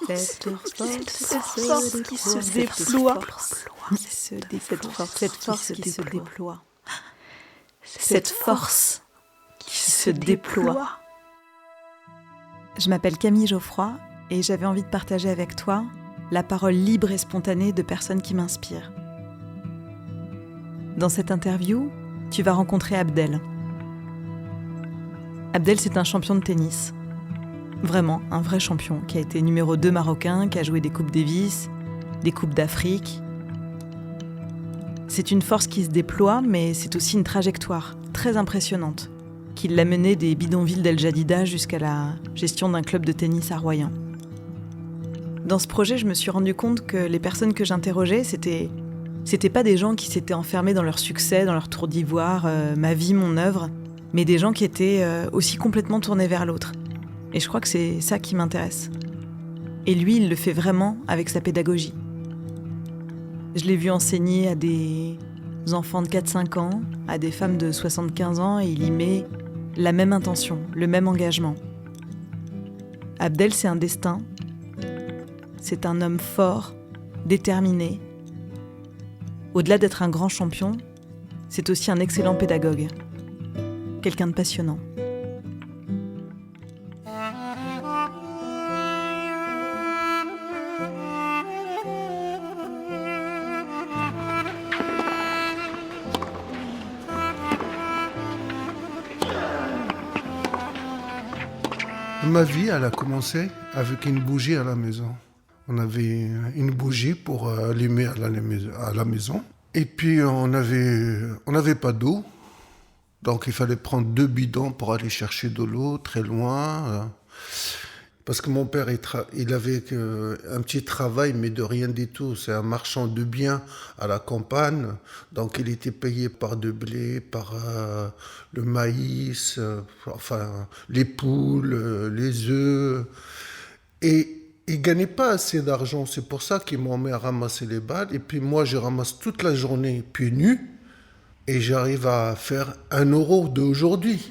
Cette force qui se déploie. Cette force qui se déploie. Cette force qui se déploie. Je m'appelle Camille Geoffroy et j'avais envie de partager avec toi la parole libre et spontanée de personnes qui m'inspirent. Dans cette interview, tu vas rencontrer Abdel. Abdel, c'est un champion de tennis. Vraiment, un vrai champion, qui a été numéro 2 marocain, qui a joué des Coupes Davis, des Coupes d'Afrique. C'est une force qui se déploie, mais c'est aussi une trajectoire très impressionnante, qui l'a mené des bidonvilles d'El Jadida jusqu'à la gestion d'un club de tennis à Royan. Dans ce projet, je me suis rendu compte que les personnes que j'interrogeais, c'était pas des gens qui s'étaient enfermés dans leur succès, dans leur tour d'ivoire, ma vie, mon œuvre, mais des gens qui étaient aussi complètement tournés vers l'autre. Et je crois que c'est ça qui m'intéresse. Et lui, il le fait vraiment avec sa pédagogie. Je l'ai vu enseigner à des enfants de 4-5 ans, à des femmes de 75 ans, et il y met la même intention, le même engagement. Abdel, c'est un destin. C'est un homme fort, déterminé. Au-delà d'être un grand champion, c'est aussi un excellent pédagogue. Quelqu'un de passionnant. Ma vie, elle a commencé avec une bougie à la maison. On avait une bougie pour allumer à la maison. Et puis, on n'avait pas d'eau. Donc, il fallait prendre 2 bidons pour aller chercher de l'eau très loin. Parce que mon père, il avait un petit travail, mais de rien du tout. C'est un marchand de biens à la campagne. Donc, il était payé par de blé, par le maïs, les poules, les œufs. Et il ne gagnait pas assez d'argent. C'est pour ça qu'il m'en met à ramasser les balles. Et puis moi, je ramasse toute la journée pieds nus. Et j'arrive à faire 1 euro d'aujourd'hui.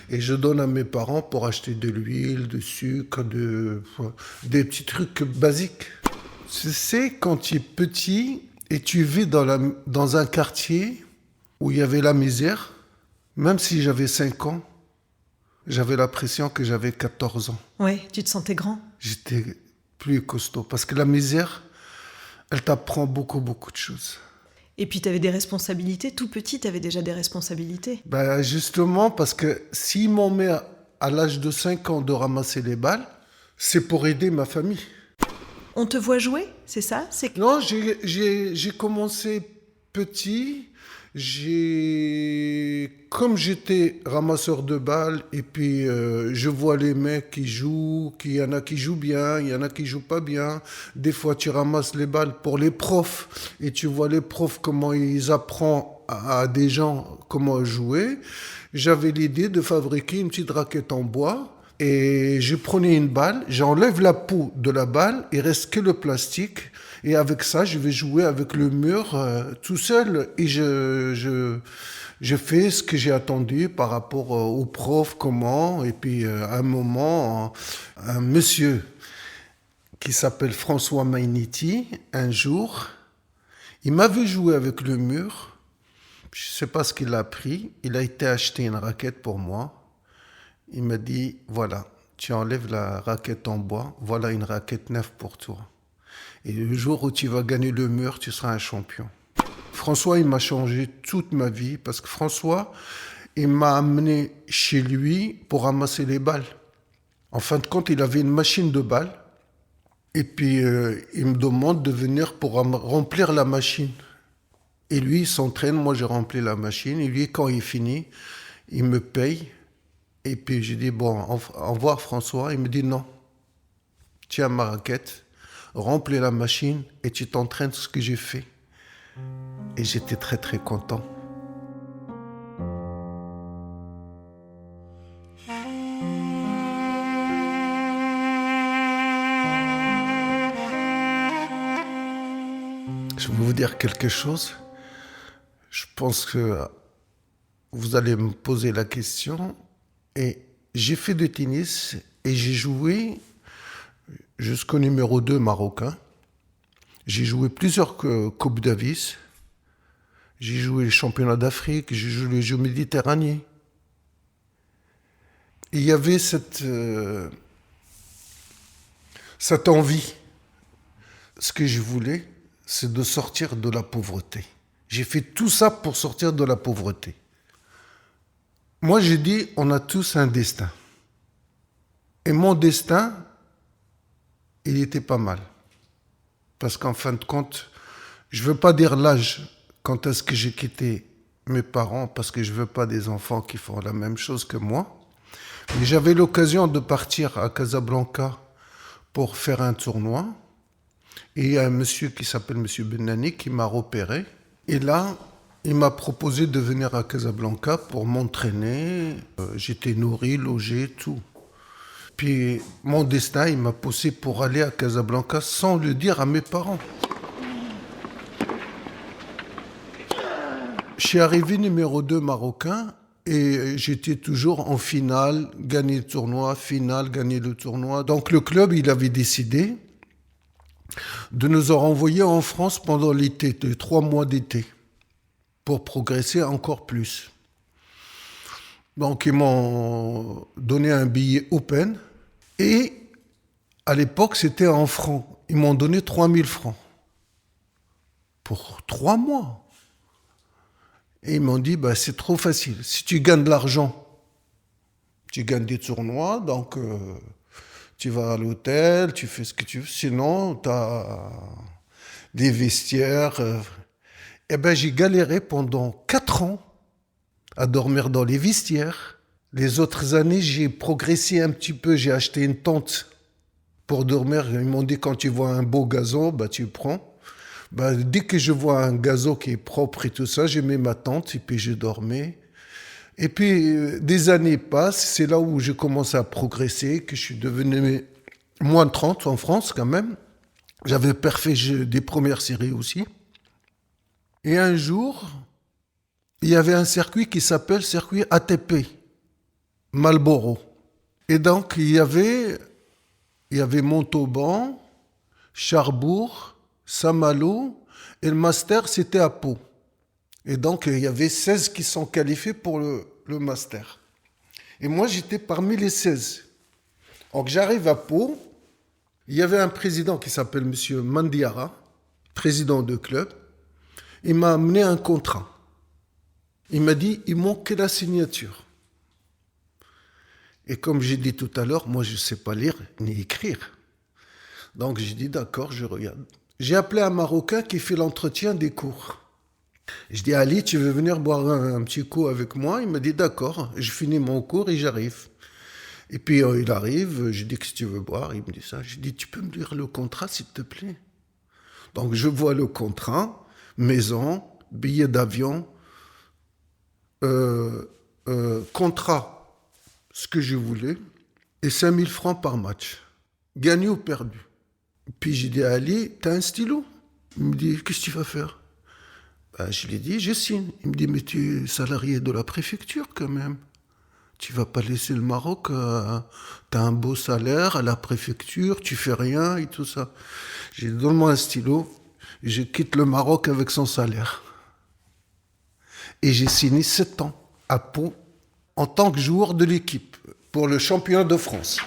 Et je donne à mes parents pour acheter de l'huile, du sucre, des petits trucs basiques. Tu sais, quand tu es petit et tu vis dans un quartier où il y avait la misère, même si j'avais 5 ans, j'avais l'impression que j'avais 14 ans. Ouais, tu te sentais grand. J'étais plus costaud parce que la misère, elle t'apprend beaucoup, beaucoup de choses. Et puis tu avais des responsabilités, tout petit, tu avais déjà des responsabilités. Justement, parce que s'il m'en met à l'âge de 5 ans de ramasser les balles, c'est pour aider ma famille. On te voit jouer, c'est ça? Non, j'ai commencé petit. Comme j'étais ramasseur de balles, et puis je vois les mecs qui jouent, qu'il y en a qui jouent bien, il y en a qui jouent pas bien. Des fois, tu ramasses les balles pour les profs, et tu vois les profs comment ils apprennent à des gens comment jouer. J'avais l'idée de fabriquer une petite raquette en bois, et je prenais une balle, j'enlève la peau de la balle, il reste que le plastique. Et avec ça, je vais jouer avec le mur tout seul. Et je fais ce que j'ai attendu par rapport au prof, comment. Et puis, à un moment, un monsieur qui s'appelle François Mainiti, un jour, il m'a vu jouer avec le mur. Je ne sais pas ce qu'il a pris. Il a été acheter une raquette pour moi. Il m'a dit, voilà, tu enlèves la raquette en bois. Voilà une raquette neuve pour toi. Et le jour où tu vas gagner le mur, tu seras un champion. François, il m'a changé toute ma vie parce que François, il m'a amené chez lui pour ramasser les balles. En fin de compte, il avait une machine de balles. Et puis, il me demande de venir pour remplir la machine. Et lui, il s'entraîne, moi, j'ai rempli la machine. Et lui, quand il finit, il me paye. Et puis, j'ai dit, bon, au revoir François. Il me dit, non, tiens ma raquette. Remplis la machine et tu t'entraînes ce que j'ai fait. Et j'étais très très content. Je vais vous dire quelque chose. Je pense que vous allez me poser la question. Et j'ai fait du tennis et j'ai joué jusqu'au numéro 2 marocain. J'ai joué plusieurs Coupes Davis. J'ai joué les championnats d'Afrique, j'ai joué les Jeux méditerranéens. Et il y avait cette envie. Ce que je voulais, c'est de sortir de la pauvreté. J'ai fait tout ça pour sortir de la pauvreté. Moi, j'ai dit, on a tous un destin. Et mon destin, il était pas mal. Parce qu'en fin de compte, je ne veux pas dire l'âge quand est-ce que j'ai quitté mes parents, parce que je ne veux pas des enfants qui font la même chose que moi. Mais j'avais l'occasion de partir à Casablanca pour faire un tournoi. Et il y a un monsieur qui s'appelle Monsieur Benani qui m'a repéré. Et là, il m'a proposé de venir à Casablanca pour m'entraîner. J'étais nourri, logé, tout. Puis mon destin, il m'a poussé pour aller à Casablanca sans le dire à mes parents. Je suis arrivé numéro 2 marocain et j'étais toujours en finale, gagner le tournoi, finale, gagner le tournoi. Donc le club, il avait décidé de nous renvoyer en France pendant l'été, les 3 mois d'été, pour progresser encore plus. Donc ils m'ont donné un billet open et à l'époque c'était en francs. Ils m'ont donné 3000 francs pour 3 mois. Et ils m'ont dit, c'est trop facile. Si tu gagnes de l'argent, tu gagnes des tournois, donc tu vas à l'hôtel, tu fais ce que tu veux. Sinon, tu as des vestiaires. J'ai galéré pendant 4 ans à dormir dans les vestiaires. Les autres années, j'ai progressé un petit peu. J'ai acheté une tente pour dormir. Ils m'ont dit, quand tu vois un beau gazon, tu prends. Dès que je vois un gazon qui est propre et tout ça, je mets ma tente et puis je dormais. Et puis, des années passent, c'est là où je commence à progresser, que je suis devenu moins de 30 en France quand même. J'avais fait des premières séries aussi. Et un jour, il y avait un circuit qui s'appelle circuit ATP, Marlboro. Et donc, il y avait Montauban, Cherbourg, Saint-Malo, et le master, c'était à Pau. Et donc, il y avait 16 qui sont qualifiés pour le master. Et moi, j'étais parmi les 16. Donc, j'arrive à Pau. Il y avait un président qui s'appelle M. Mandiara, président de club. Il m'a amené un contrat. Il m'a dit, il manque la signature. Et comme j'ai dit tout à l'heure, moi, je ne sais pas lire ni écrire. Donc, j'ai dit, d'accord, je regarde. J'ai appelé un Marocain qui fait l'entretien des cours. Je dis, Ali, tu veux venir boire un petit coup avec moi? Il m'a dit, d'accord. Je finis mon cours et j'arrive. Et puis, il arrive, je dis, qu'est-ce que tu veux boire? Il me dit ça. Je dis, tu peux me lire le contrat, s'il te plaît? Donc, je vois le contrat, maison, billet d'avion, contrat, ce que je voulais, et 5000 francs par match. Gagné ou perdu? Puis j'ai dit à Ali, t'as un stylo? Il me dit, qu'est-ce que tu vas faire? Je lui ai dit, je signe. Il me dit, mais tu es salarié de la préfecture quand même. Tu vas pas laisser le Maroc, t'as un beau salaire à la préfecture, tu fais rien et tout ça. J'ai dit, donne-moi un stylo, et je quitte le Maroc avec son salaire. Et j'ai signé 7 ans à Pau en tant que joueur de l'équipe pour le championnat de France.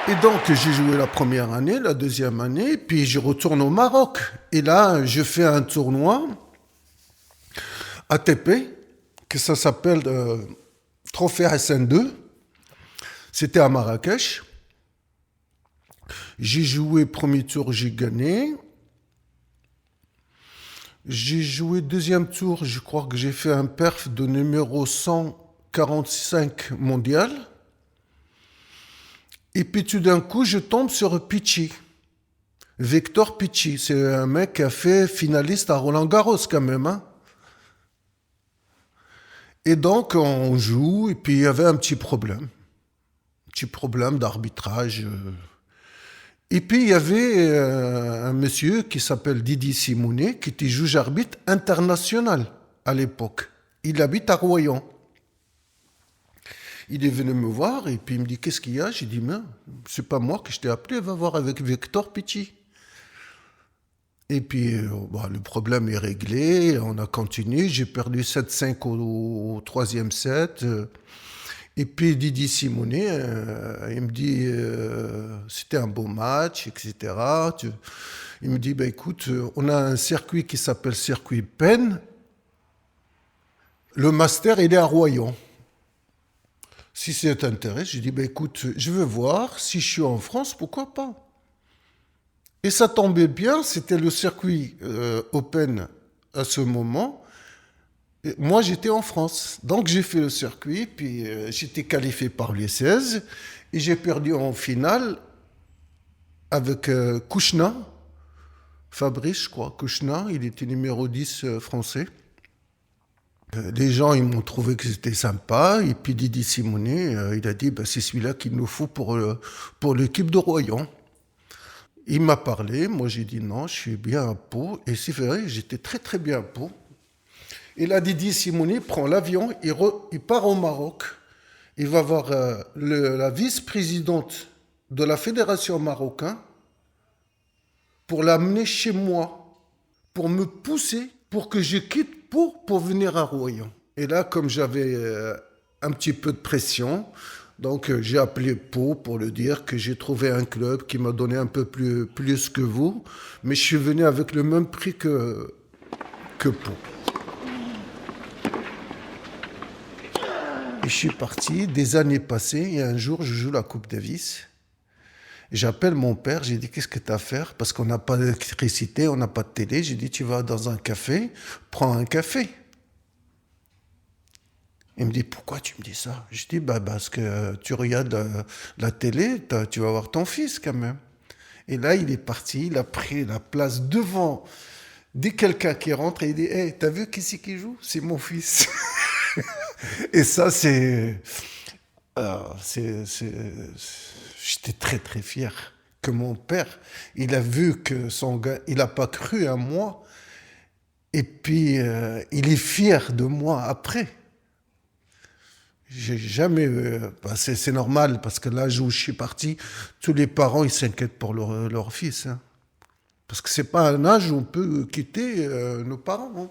Et donc, j'ai joué la première année, la deuxième année, puis je retourne au Maroc. Et là, je fais un tournoi ATP, que ça s'appelle Trophée SN2. C'était à Marrakech. J'ai joué premier tour, j'ai gagné. J'ai joué deuxième tour, je crois que j'ai fait un perf de numéro 145 mondial. Et puis tout d'un coup, je tombe sur Pichi. Victor Pichi, c'est un mec qui a fait finaliste à Roland-Garros quand même. Hein. Et donc, on joue, et puis il y avait un petit problème. Petit problème d'arbitrage. Et puis, il y avait un monsieur qui s'appelle Didier Simonet, qui était juge-arbitre international à l'époque. Il habite à Royan. Il est venu me voir et puis il me dit « Qu'est-ce qu'il y a ?» J'ai dit « Mais c'est pas moi que je t'ai appelé, va voir avec Victor Petit. » Et puis, le problème est réglé, on a continué. J'ai perdu 7-5 au troisième set. Et puis Didier Simonet, il me dit c'était un beau match, etc. Il me dit écoute, on a un circuit qui s'appelle Circuit Penn. Le master, il est à Royan. Si ça t'intéresse, j'ai dit écoute, je veux voir, si je suis en France, pourquoi pas. Et ça tombait bien, c'était le circuit Open à ce moment. Et moi, j'étais en France. Donc, j'ai fait le circuit, puis j'étais qualifié par les 16. Et j'ai perdu en finale avec Kouchna, Fabrice, je crois. Kouchna, il était numéro 10 français. Les gens, ils m'ont trouvé que c'était sympa. Et puis Didier Simonet, il a dit c'est celui-là qu'il nous faut pour l'équipe de Royan. Il m'a parlé, moi j'ai dit non, je suis bien à Pau. Et c'est vrai, j'étais très très bien à Pau. Et là, Didier Simonet prend l'avion, il part au Maroc. Il va voir la vice-présidente de la fédération marocaine pour l'amener chez moi, pour me pousser, pour que je quitte Pau pour venir à Royan. Et là, comme j'avais un petit peu de pression, donc j'ai appelé Pau pour le dire que j'ai trouvé un club qui m'a donné un peu plus que vous, mais je suis venu avec le même prix que Pau. Et je suis parti, des années passées, et un jour, je joue la Coupe Davis. J'appelle mon père, j'ai dit, qu'est-ce que tu as à faire? Parce qu'on n'a pas d'électricité, on n'a pas de télé. J'ai dit, tu vas dans un café, prends un café. Il me dit, pourquoi tu me dis ça? Je dis, parce que tu regardes la télé, tu vas voir ton fils quand même. Et là, il est parti, il a pris la place devant. Dès quelqu'un qui rentre, il dit, hey, t'as vu qui c'est qui joue? C'est mon fils. Et ça, j'étais très très fier que mon père, il a vu que son gars, il n'a pas cru à moi, et puis il est fier de moi après. J'ai jamais, c'est normal parce que l'âge où je suis parti, tous les parents ils s'inquiètent pour leur fils, hein. Parce que c'est pas un âge où on peut quitter nos parents, hein.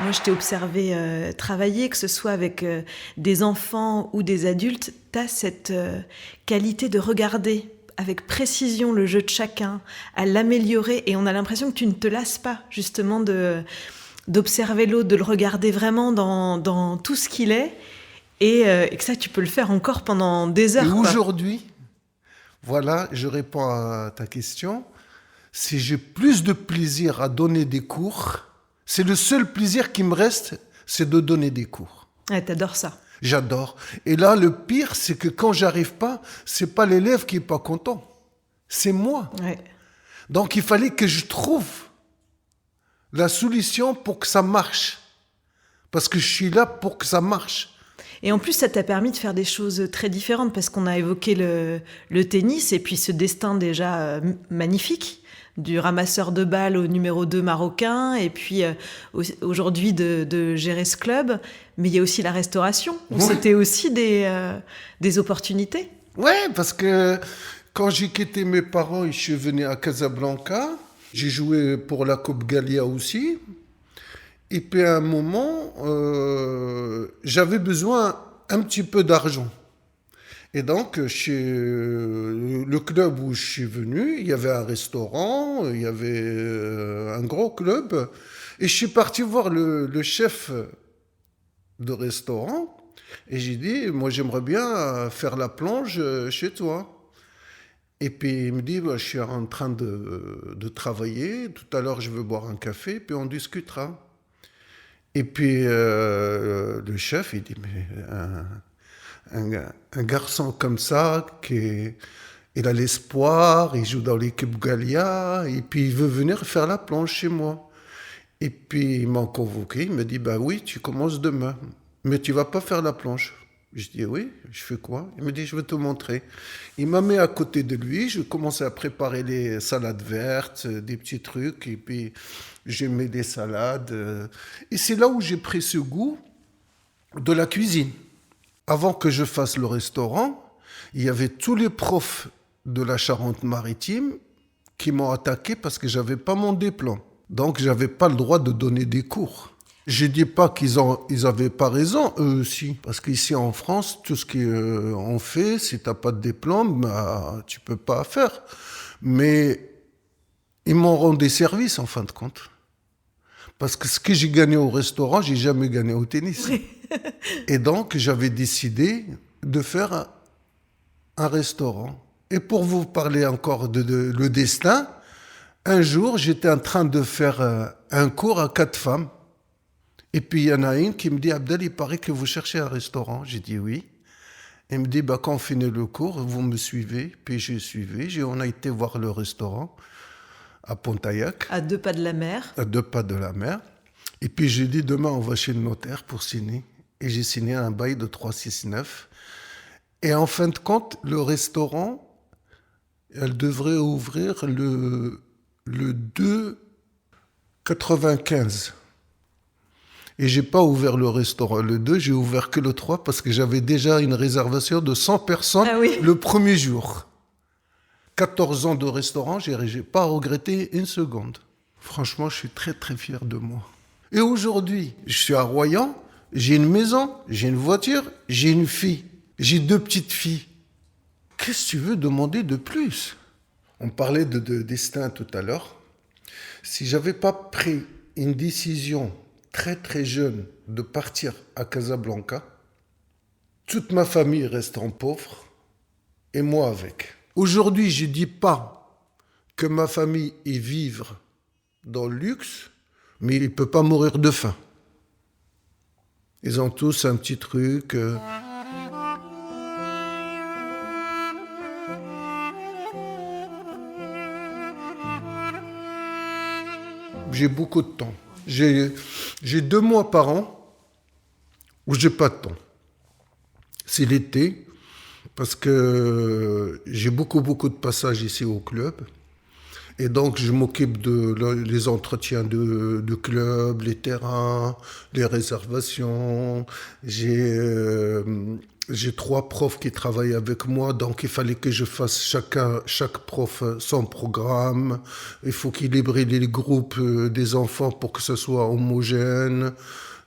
Moi, je t'ai observé travailler, que ce soit avec des enfants ou des adultes. Tu as cette qualité de regarder avec précision le jeu de chacun, à l'améliorer. Et on a l'impression que tu ne te lasses pas, justement, d'observer l'autre, de le regarder vraiment dans tout ce qu'il est. Et que ça, tu peux le faire encore pendant des heures. Et aujourd'hui, voilà, je réponds à ta question. Si j'ai plus de plaisir à donner des cours... C'est le seul plaisir qui me reste, c'est de donner des cours. Ah, t'adores ça. J'adore. Et là, le pire, c'est que quand j'arrive pas, c'est pas l'élève qui est pas content. C'est moi. Ouais. Donc, il fallait que je trouve la solution pour que ça marche. Parce que je suis là pour que ça marche. Et en plus, ça t'a permis de faire des choses très différentes parce qu'on a évoqué le tennis et puis ce destin déjà magnifique du ramasseur de balles au numéro 2 marocain, et puis aujourd'hui de gérer ce club. Mais il y a aussi la restauration. Ouais. C'était aussi des opportunités. Ouais, parce que quand j'ai quitté mes parents et je suis venu à Casablanca, j'ai joué pour la Coupe Gallia aussi. Et puis à un moment, j'avais besoin un petit peu d'argent. Et donc, chez le club où je suis venu, il y avait un restaurant, il y avait un gros club. Et je suis parti voir le chef de restaurant. Et j'ai dit, moi, j'aimerais bien faire la plonge chez toi. Et puis, il me dit, je suis en train de travailler. Tout à l'heure, je veux boire un café, puis on discutera. Et puis, le chef, il dit, mais... Un garçon comme ça, il a l'espoir, il joue dans l'équipe Gallia, et puis il veut venir faire la plonge chez moi. Et puis il m'a convoqué, il me dit, oui, tu commences demain, mais tu vas pas faire la plonge. Je dis oui, je fais quoi? Il me dit, je vais te montrer. Il m'a mis à côté de lui, je commençais à préparer les salades vertes, des petits trucs, et puis j'ai mis des salades. Et c'est là où j'ai pris ce goût de la cuisine. Avant que je fasse le restaurant, il y avait tous les profs de la Charente-Maritime qui m'ont attaqué parce que je n'avais pas mon diplôme. Donc, je n'avais pas le droit de donner des cours. Je ne dis pas qu'ils n'avaient pas raison, eux aussi. Parce qu'ici en France, tout ce qu'on fait, si tu n'as pas de diplôme, bah, tu ne peux pas faire. Mais ils m'ont rendu service en fin de compte. Parce que ce que j'ai gagné au restaurant, je n'ai jamais gagné au tennis. Oui. Et donc, j'avais décidé de faire un restaurant. Et pour vous parler encore de le destin, un jour, j'étais en train de faire un cours à 4 femmes. Et puis, il y en a une qui me dit, Abdel, il paraît que vous cherchez un restaurant. J'ai dit oui. Elle me dit, quand on finit le cours, vous me suivez. Puis j'ai suivi. On a été voir le restaurant à Pontaillac. À 2 pas de la mer. À 2 pas de la mer. Et puis j'ai dit, demain, on va chez le notaire pour signer. Et j'ai signé un bail de 369. Et en fin de compte, le restaurant, elle devrait ouvrir le 2/95. Et j'ai pas ouvert le restaurant le 2, j'ai ouvert que le 3 parce que j'avais déjà une réservation de 100 personnes le premier jour. 14 ans de restaurant, j'ai pas regretté une seconde. Franchement, je suis très très fier de moi. Et aujourd'hui, je suis à Royan, j'ai une maison, j'ai une voiture, j'ai une fille, j'ai 2 petites filles. Qu'est-ce que tu veux demander de plus? On parlait de destin tout à l'heure. Si j'avais pas pris une décision très très jeune de partir à Casablanca, toute ma famille restant pauvre et moi avec. Aujourd'hui, je ne dis pas que ma famille est vivre dans le luxe, mais il ne peut pas mourir de faim. Ils ont tous un petit truc. J'ai beaucoup de temps. J'ai 2 mois par an où j'ai pas de temps. C'est l'été, parce que j'ai beaucoup de passages ici au club. Et donc, je m'occupe les entretiens de club, les terrains, les réservations. J'ai 3 profs qui travaillent avec moi, donc il fallait que je fasse chaque prof son programme. Il faut équilibrer les groupes des enfants pour que ce soit homogène.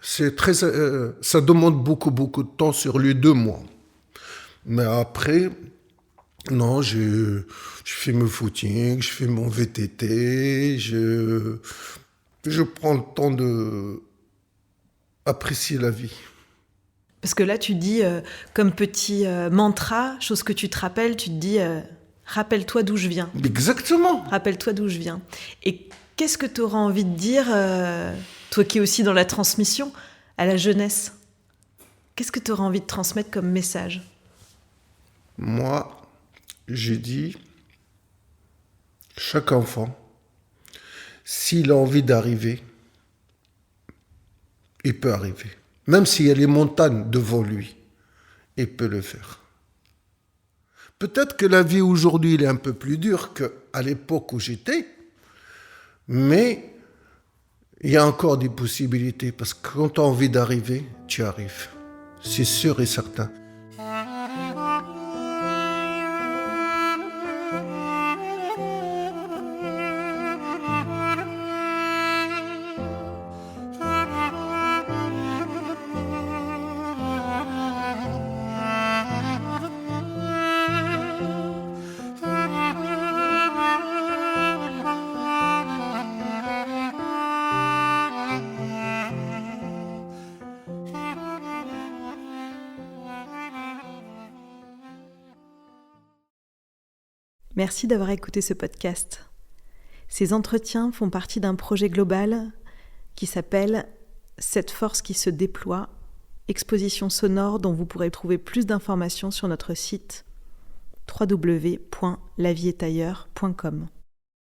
Ça demande beaucoup de temps sur les 2 mois. Mais après, non, je fais mon footing, je fais mon VTT, je prends le temps d'apprécier la vie. Parce que là, tu dis, comme petit mantra, chose que tu te rappelles, tu te dis, rappelle-toi d'où je viens. Exactement. Rappelle-toi d'où je viens. Et qu'est-ce que tu auras envie de dire, toi qui es aussi dans la transmission, à la jeunesse? Qu'est-ce que tu auras envie de transmettre comme message? Moi, j'ai dit, chaque enfant, s'il a envie d'arriver, il peut arriver. Même s'il y a les montagnes devant lui, il peut le faire. Peut-être que la vie aujourd'hui elle est un peu plus dure qu'à l'époque où j'étais, mais il y a encore des possibilités, parce que quand tu as envie d'arriver, tu arrives. C'est sûr et certain. Merci d'avoir écouté ce podcast. Ces entretiens font partie d'un projet global qui s'appelle « Cette force qui se déploie », exposition sonore dont vous pourrez trouver plus d'informations sur notre site www.lavieestailleurs.com.